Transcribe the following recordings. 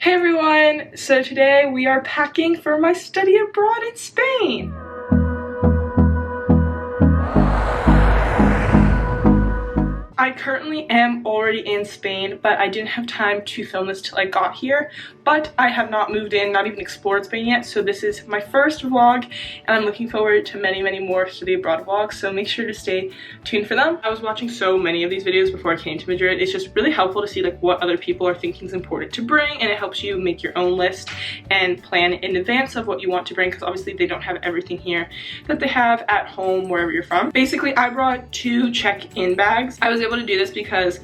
Hey everyone! So today we are packing for my study abroad in Spain. I currently am already in Spain, but I didn't have time to film this till I got here. But I have not moved in, not even explored Spain yet, so this is my first vlog, and I'm looking forward to many more study abroad vlogs, so make sure to stay tuned for them. I was watching so many of these videos before I came to Madrid. It's just really helpful to see like what other people are thinking is important to bring, and it helps you make your own list and plan in advance of what you want to bring, because obviously they don't have everything here that they have at home wherever you're from. Basically, I brought 2 check-in bags. I was able to do this because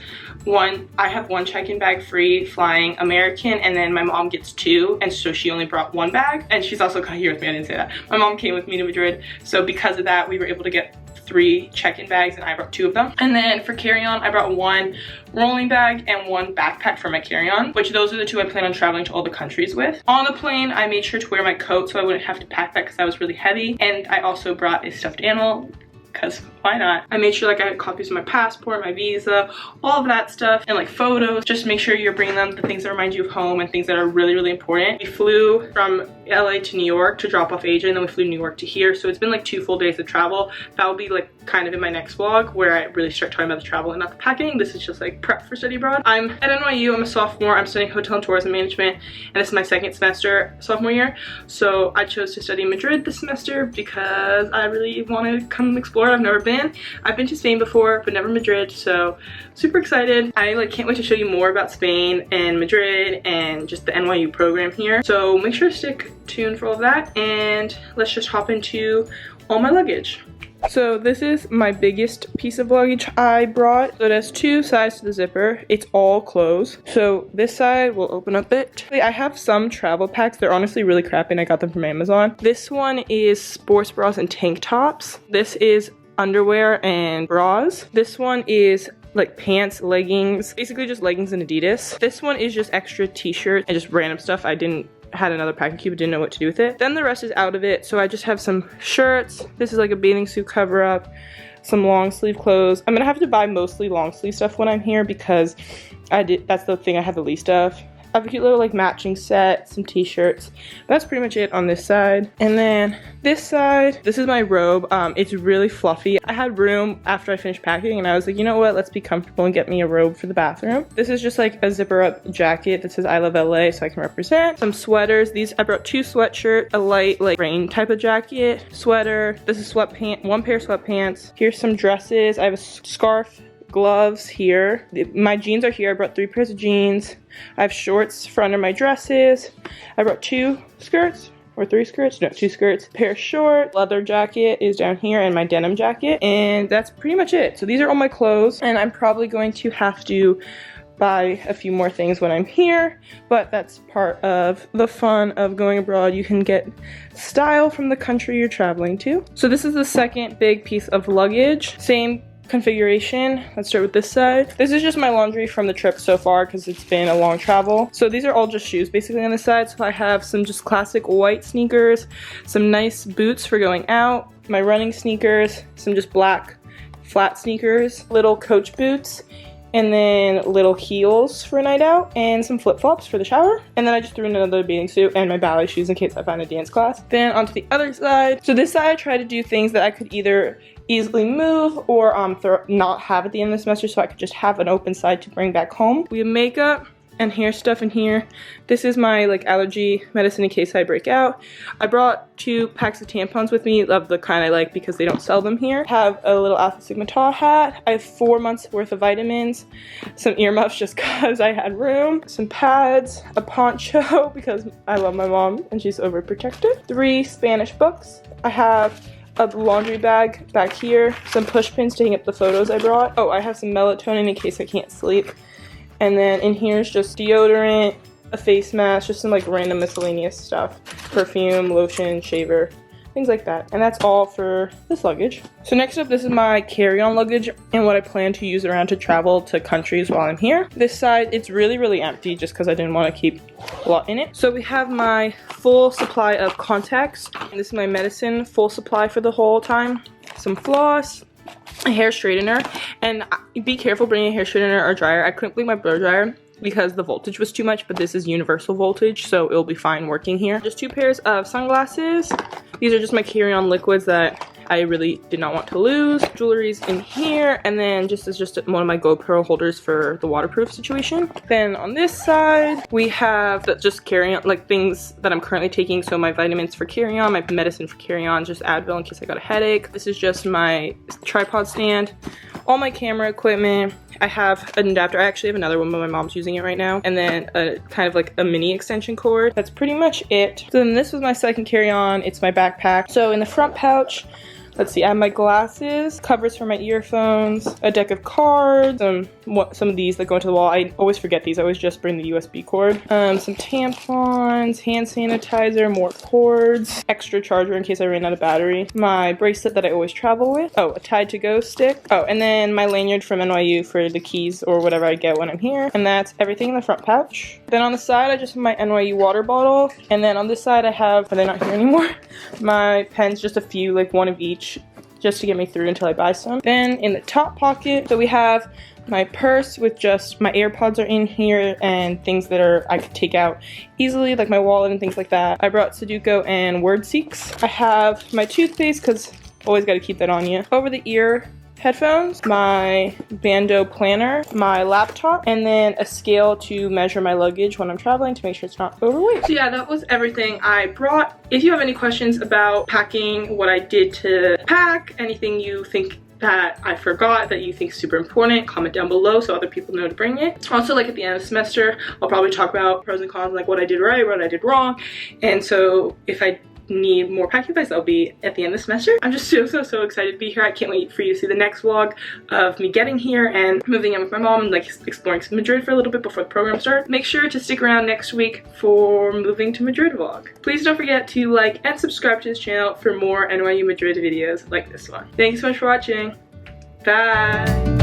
I have 1 check-in bag free flying American, and then my mom gets 2, and so she only brought 1 bag, and she's also here with me. I didn't say that. My mom came with me to Madrid, so because of that we were able to get 3 check-in bags, and I brought 2 of them. And then for carry-on, I brought 1 rolling bag and 1 backpack for my carry-on, which those are the 2 I plan on traveling to all the countries with. On the plane, I made sure to wear my coat so I wouldn't have to pack that because that was really heavy, and I also brought a stuffed animal because why not? I made sure like I had copies of my passport, my visa, all of that stuff, and like photos. Just make sure you're bringing them the things that remind you of home and things that are really important. We flew from LA to New York to drop off Asia, and then we flew New York to here, so it's been like 2 full days of travel. That will be like kind of in my next vlog where I really start talking about the travel and not the packing. This is just like prep for study abroad. I'm at NYU, I'm a sophomore, I'm studying hotel and tourism management, and this is my 2nd semester sophomore year. So I chose to study Madrid this semester because I really want to come explore. I've never been. I've been to Spain before, but never Madrid, so super excited. I like can't wait to show you more about Spain and Madrid and just the NYU program here. So make sure to stick tuned for all of that, and let's just hop into all my luggage. So this is my biggest piece of luggage I brought. So it has 2 sides to the zipper. It's all clothes. So this side will open up it. I have some travel packs. They're honestly really crappy, and I got them from Amazon. This one is sports bras and tank tops. This is underwear and bras. This one is like pants, leggings, basically just leggings and Adidas. This one is just extra t-shirts and just random stuff. I had another packing cube, didn't know what to do with it. Then the rest is out of it, so I just have some shirts. This is like a bathing suit cover up, some long sleeve clothes. I'm gonna have to buy mostly long sleeve stuff when I'm here because that's the thing I have the least of. I have a cute little like matching set, some t-shirts. That's pretty much it on this side. And then this side, this is my robe. It's really fluffy. I had room after I finished packing, and I was like, you know what, let's be comfortable and get me a robe for the bathroom. This is just like a zipper up jacket that says I love LA, so I can represent. Some sweaters. I brought 2 sweatshirts, a light like rain type of jacket, sweater. This is 1 pair of sweatpants. Here's some dresses. I have a scarf, gloves here. My jeans are here. I brought 3 pairs of jeans. I have shorts for under my dresses. I brought 2 skirts or 3 skirts. No, 2 skirts. Pair of shorts. Leather jacket is down here, and my denim jacket. And that's pretty much it. So these are all my clothes, and I'm probably going to have to buy a few more things when I'm here, but that's part of the fun of going abroad. You can get style from the country you're traveling to. So this is the second big piece of luggage. Same configuration. Let's start with this side. This is just my laundry from the trip so far because it's been a long travel. So these are all just shoes basically on this side. So I have some just classic white sneakers, some nice boots for going out, my running sneakers, some just black flat sneakers, little Coach boots, and then little heels for a night out, and some flip-flops for the shower. And then I just threw in another bathing suit and my ballet shoes in case I find a dance class. Then onto the other side. So this side I try to do things that I could either easily move or not have at the end of the semester, so I could just have an open side to bring back home. We have makeup and hair stuff in here. This is my like allergy medicine in case I break out. I brought 2 packs of tampons with me, of the kind I like because they don't sell them here. I have a little Alpha Sigma Tau hat. I have 4 months worth of vitamins, some earmuffs just cause I had room, some pads, a poncho because I love my mom and she's overprotective, 3 Spanish books. I have a laundry bag back here, some push pins to hang up the photos I brought. Oh, I have some melatonin in case I can't sleep. And then in here is just deodorant, a face mask, just some like random miscellaneous stuff. Perfume, lotion, shaver, things like that. And that's all for this luggage. So next up, this is my carry-on luggage and what I plan to use around to travel to countries while I'm here. This side, it's really empty just because I didn't want to keep a lot in it. So we have my full supply of contacts. And this is my medicine, full supply for the whole time. Some floss, a hair straightener, and be careful bringing a hair straightener or dryer. I couldn't bring my blow dryer because the voltage was too much, but this is universal voltage, so it'll be fine working here. Just 2 pairs of sunglasses. These are just my carry-on liquids that I really did not want to lose. Jewelry's in here, and then just is just one of my GoPro holders for the waterproof situation. Then on this side, we have just carry-on, like things that I'm currently taking. So my vitamins for carry-on, my medicine for carry-on, just Advil in case I got a headache. This is just my tripod stand, all my camera equipment. I have an adapter. I actually have another one, but my mom's using it right now. And then a kind of like a mini extension cord. That's pretty much it. So then this was my second carry-on. It's my backpack. So in the front pouch, let's see, I have my glasses, covers for my earphones, a deck of cards, some of these that go into the wall. I always forget these. I always just bring the USB cord. Some tampons, hand sanitizer, more cords, extra charger in case I ran out of battery, my bracelet that I always travel with, oh, a Tide to Go stick, oh, and then my lanyard from NYU for the keys or whatever I get when I'm here. And that's everything in the front pouch. Then on the side, I just have my NYU water bottle. And then on this side, I have, are they not here anymore? My pens, just a few, like one of each, just to get me through until I buy some. Then in the top pocket, so we have my purse with just my AirPods are in here and things that I could take out easily, like my wallet and things like that. I brought Sudoku and word seeks. I have my toothpaste because always got to keep that on you. Over the ear headphones, my Bando planner, my laptop, and then a scale to measure my luggage when I'm traveling to make sure it's not overweight. So yeah, that was everything I brought. If you have any questions about packing, what I did to pack, anything you think that I forgot that you think is super important, comment down below so other people know to bring it. Also, like at the end of the semester, I'll probably talk about pros and cons, like what I did right, what I did wrong. And so if I need more packing advice, that'll be at the end of the semester. I'm just so excited to be here. I can't wait for you to see the next vlog of me getting here and moving in with my mom and like exploring Madrid for a little bit before the program starts. Make sure to stick around next week for moving to Madrid vlog. Please don't forget to like and subscribe to this channel for more NYU Madrid videos like this one. Thanks so much for watching. Bye!